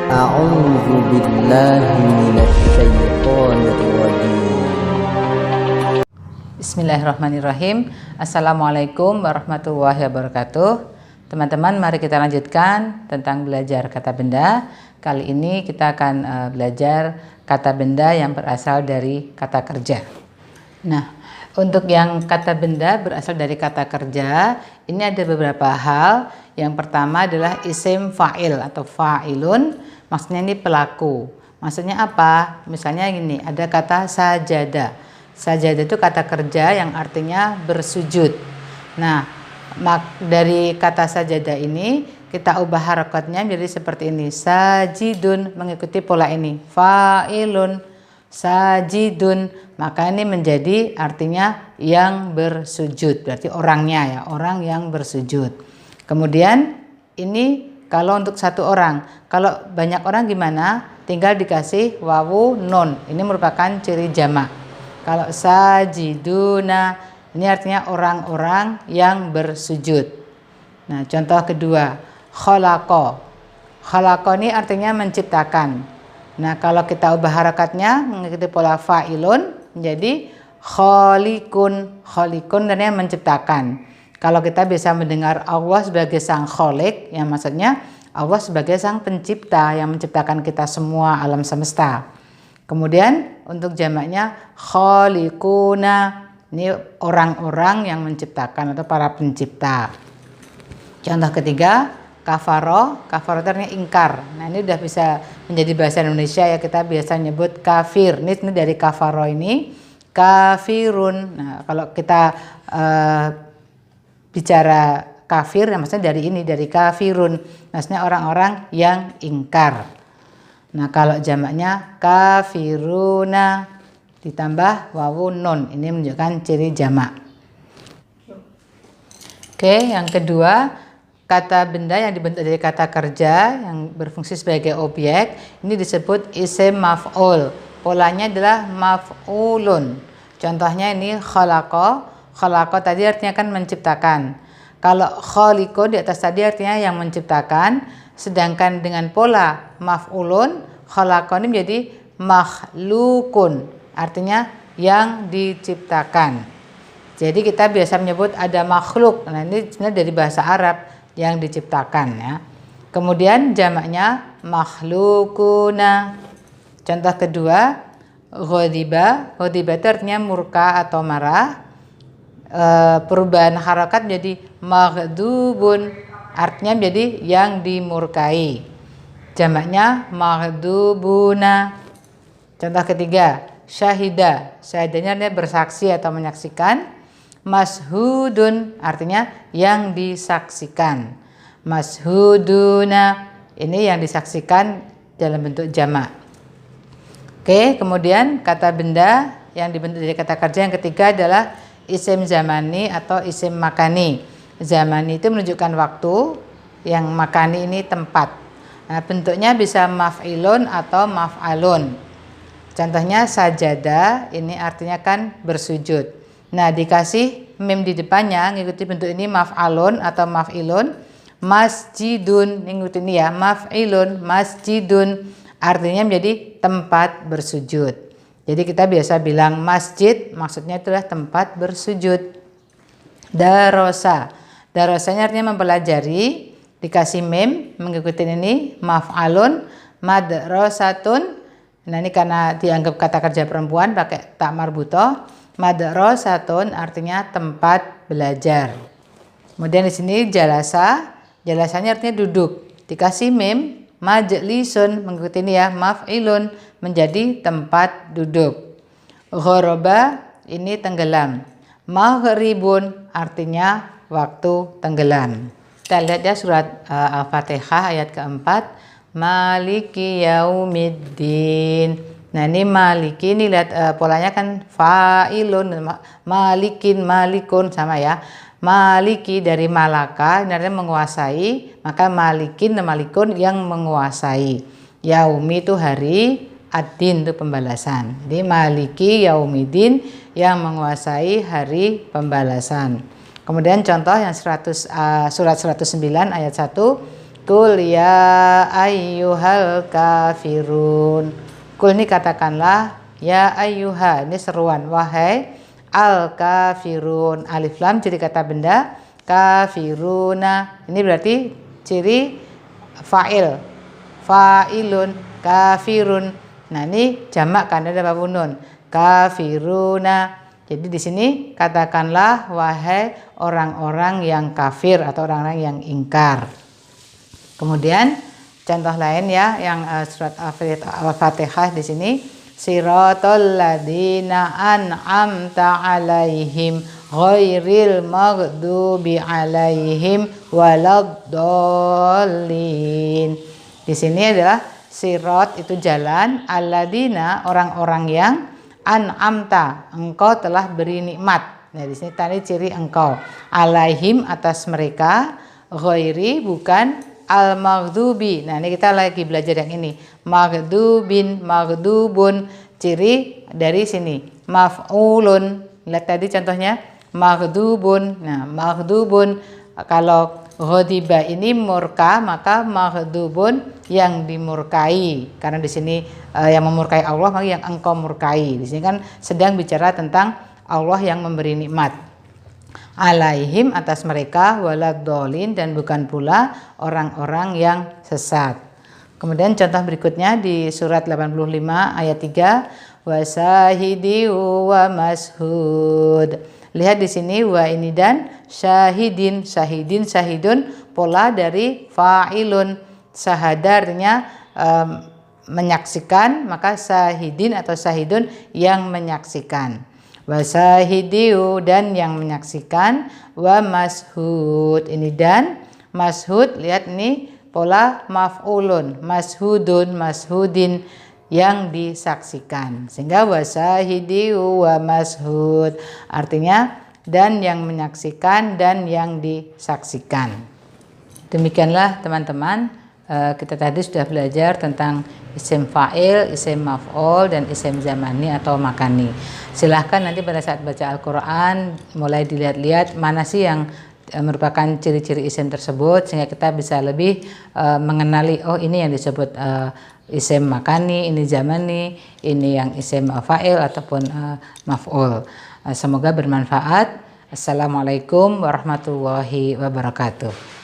أعوذ بالله من الشيطان الرجيم. Bismillahirrahmanirrahim. Assalamualaikum warahmatullahi wabarakatuh. Teman-teman, mari kita lanjutkan tentang belajar kata benda. Kali ini kita akan belajar kata benda yang berasal dari kata kerja. Nah, untuk yang kata benda berasal dari kata kerja, ini ada beberapa hal. Yang pertama adalah isim fa'il atau fa'ilun, maksudnya ini pelaku. Maksudnya apa? Misalnya gini, ada kata sajada. Sajada itu kata kerja yang artinya bersujud. Nah, dari kata sajada ini kita ubah harokatnya menjadi seperti ini. Sajidun, mengikuti pola ini. Fa'ilun, sajidun, maka ini menjadi artinya yang bersujud. Berarti orangnya ya, orang yang bersujud. Kemudian ini kalau untuk satu orang. Kalau banyak orang gimana? Tinggal dikasih wawu nun. Ini merupakan ciri jamak. Kalau sajiduna, ini artinya orang-orang yang bersujud. Nah, contoh kedua, khalaqo. Khalaqo ini artinya menciptakan. Nah, kalau kita ubah harakatnya mengikuti pola fa'ilun menjadi khaliqun. Khaliqun artinya menciptakan. Kalau kita bisa mendengar Allah sebagai sang khalik, yang maksudnya Allah sebagai sang pencipta yang menciptakan kita semua alam semesta. Kemudian untuk jamaknya khaliquna, ini orang-orang yang menciptakan atau para pencipta. Contoh ketiga, kafaro. Kafaro itu artinya ingkar. Nah, ini udah bisa menjadi bahasa Indonesia ya, kita biasa nyebut kafir. Ini dari kafaro ini kafirun. Nah, kalau kita bicara kafir, maksudnya dari kafirun, maksudnya orang-orang yang ingkar. Nah, kalau jamaknya kafiruna ditambah wawu nun, ini menunjukkan ciri jamak. Oke, yang kedua, kata benda yang dibentuk dari kata kerja yang berfungsi sebagai objek, ini disebut isim maf'ul. Polanya adalah maf'ulun. Contohnya ini khalaqo. Khalaqo tadi artinya kan menciptakan. Kalau khaliqo di atas tadi artinya yang menciptakan, sedangkan dengan pola maf'ulun, khalaqo ini menjadi makhlukun, artinya yang diciptakan. Jadi kita biasa menyebut ada makhluk. Nah, ini sebenarnya dari bahasa Arab yang diciptakan ya. Kemudian jamaknya makhlukuna. Contoh kedua, ghadiba. Ghadiba itu artinya murka atau marah. Perubahan harakat menjadi maghdubun, artinya menjadi yang dimurkai. Jamaknya maghdubuna. Contoh ketiga, syahida. Syahidanya artinya bersaksi atau menyaksikan. Mashhudun artinya yang disaksikan. Mashhuduna, ini yang disaksikan dalam bentuk jamak. Oke, kemudian kata benda yang dibentuk dari kata kerja yang ketiga adalah isim zamani atau isim makani. Zamani itu menunjukkan waktu, yang makani ini tempat. Nah, bentuknya bisa maf'ilun atau maf'alun. Contohnya sajada, ini artinya kan bersujud. Nah, dikasih mim di depannya, ngikuti bentuk ini maf'alun atau maf'ilun. Masjidun, ngikutin ini ya, maf'ilun, masjidun, artinya menjadi tempat bersujud. Jadi kita biasa bilang masjid, maksudnya itulah tempat bersujud. Darosa. Darosanya artinya mempelajari, dikasih mim, mengikuti ini maf'alun, madrasatun. Nah, ini karena dianggap kata kerja perempuan pakai tak marbutoh. Madrasatun artinya tempat belajar. Kemudian di sini jalasa. Jalasanya artinya duduk. Dikasih mim, majlisun, mengikuti ini ya, maf'ilun, menjadi tempat duduk. Ghoroba, ini tenggelam. Maghribun, artinya waktu tenggelam. Kita lihat ya surat Al-Fatihah ayat keempat. Maliki yaumiddin. Nah, ini maliki, ini lihat polanya kan fa'ilun, malikin, malikun, sama ya. Maliki dari malaka, ini artinya menguasai, maka malikin dan malikun yang menguasai. Yaumi itu hari, ad-din itu pembalasan. Jadi maliki yaumidin yang menguasai hari pembalasan. Kemudian contoh yang surat 109 ayat 1, Kul ya ayyuhal kafirun. Kul ini katakanlah, ya ayyuha, ini seruan, wahai al kafirun. Alif lam ciri kata benda, kafiruna ini berarti ciri fa'il, fa'ilun, kafirun. Nah ini jamak kan ada bab nun, kafiruna. Jadi di sini katakanlah wahai orang-orang yang kafir atau orang-orang yang ingkar. Kemudian contoh lain ya yang surat Al-Fatihah di sini, siratal ladzina an'amta 'alaihim ghairil maghdubi 'alaihim waladdallin. Di sini adalah sirat itu jalan, alladzina orang-orang yang an'amta engkau telah beri nikmat. Nah di sini tadi ciri engkau, alaihim atas mereka, ghairi bukan al-maghdubi. Nah ini kita lagi belajar yang ini, maghdubin, maghdubun, ciri dari sini maf'ulun. Lihat tadi contohnya maghdubun. Nah maghdubun, kalau ghadiba ini murka, maka maghdubun yang dimurkai. Karena di sini yang memurkai Allah, maka yang engkau murkai. Di sini kan sedang bicara tentang Allah yang memberi nikmat. Alaihim atas mereka, waladdallin dan bukan pula orang-orang yang sesat. Kemudian contoh berikutnya di surat 85 ayat 3, wasahidi wa mashhud. Lihat di sini wa ini dan syahidin, syahidin, syahidun pola dari fa'ilun. Sahadarnya menyaksikan, maka syahidin atau syahidun yang menyaksikan. Wasahidiu dan yang menyaksikan, wa mashhud ini dan mashhud. Lihat ini pola maf'ulun, mashhudun, mashhudin yang disaksikan, sehingga wasahidiu wa mashhud artinya dan yang menyaksikan dan yang disaksikan. Demikianlah teman-teman, kita tadi sudah belajar tentang isim fa'il, isim maf'ul dan isim zamani atau makani. Silahkan nanti pada saat baca Al-Quran mulai dilihat-lihat mana sih yang merupakan ciri-ciri isim tersebut, sehingga kita bisa lebih mengenali, oh ini yang disebut isim makani, ini zamani, ini yang isim fa'il ataupun maf'ul. Semoga bermanfaat. Assalamualaikum warahmatullahi wabarakatuh.